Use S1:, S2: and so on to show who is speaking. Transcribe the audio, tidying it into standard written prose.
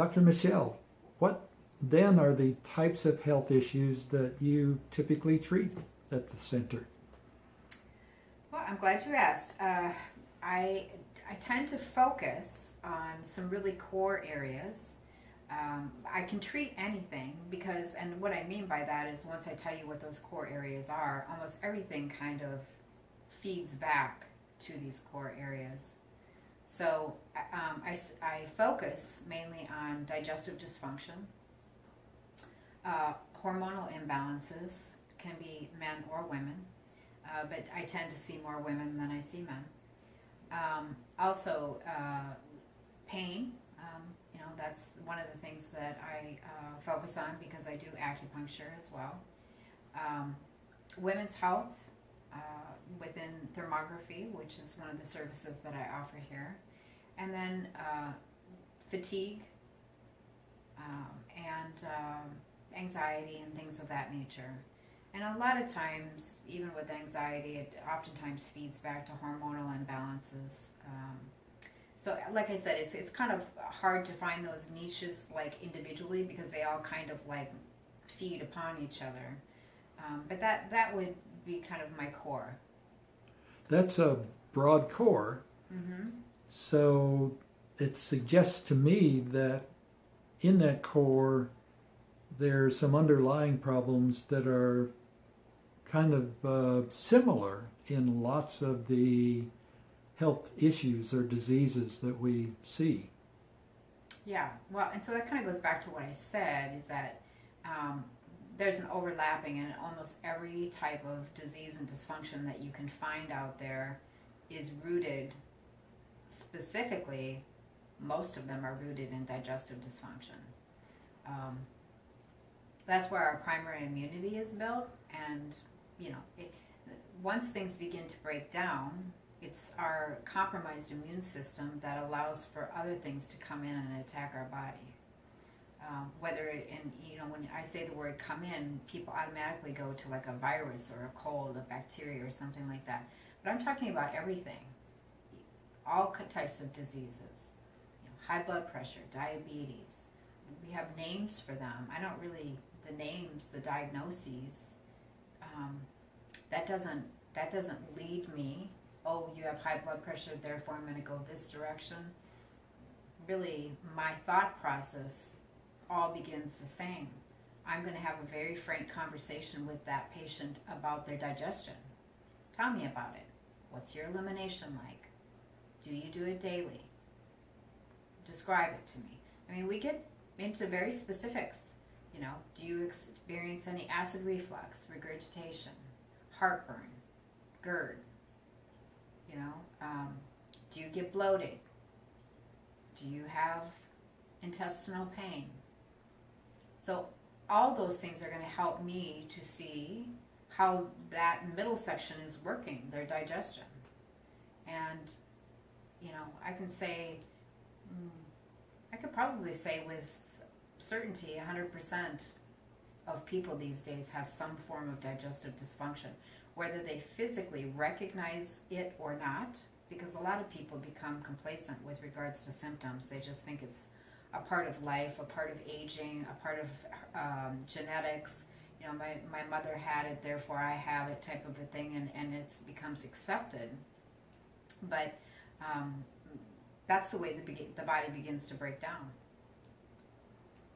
S1: Dr. Michelle, what then are the types of health issues that you typically treat at the center?
S2: Well, I'm glad you asked. I tend to focus on some really core areas. I can treat anything because, and what I mean by that is once I tell you what those core areas are, almost everything kind of feeds back to these core areas. So I focus mainly on digestive dysfunction, hormonal imbalances, can be men or women, but I tend to see more women than I see men. Also, pain. That's one of the things that I focus on because I do acupuncture as well. Women's health within thermography, which is one of the services that I offer here. And then fatigue and anxiety and things of that nature. And a lot of times, even with anxiety, it oftentimes feeds back to hormonal imbalances. So, like I said, it's kind of hard to find those niches like individually because they all kind of like feed upon each other. But that would be kind of my core.
S1: That's a broad core.
S2: Mm-hmm.
S1: So it suggests to me that in that core, there's some underlying problems that are kind of similar in lots of the health issues or diseases that we see.
S2: Yeah, well, and so that kind of goes back to what I said, is that there's an overlapping in almost every type of disease and dysfunction that you can find out there is rooted, specifically, most of them are rooted in digestive dysfunction. That's where our primary immunity is built, and once things begin to break down, it's our compromised immune system that allows for other things to come in and attack our body. When I say the word come in, people automatically go to like a virus or a cold, a bacteria or something like that. But I'm talking about everything, all types of diseases, high blood pressure, diabetes. We have names for them. I don't really, the names, the diagnoses, that doesn't lead me, oh, you have high blood pressure, therefore I'm going to go this direction. Really, my thought process all begins the same. I'm going to have a very frank conversation with that patient about their digestion. Tell me about it. What's your elimination like? Do you do it daily? Describe it to me. I mean, we get into very specifics. Do you experience any acid reflux, regurgitation, heartburn, GERD? Do you get bloated? Do you have intestinal pain? So all those things are going to help me to see how that middle section is working, their digestion. And, I can say, I could probably say with certainty 100% of people these days have some form of digestive dysfunction, whether they physically recognize it or not, because a lot of people become complacent with regards to symptoms. They just think it's a part of life, a part of aging, a part of genetics. My mother had it, therefore I have it type of a thing, and it becomes accepted. But that's the way the body begins to break down.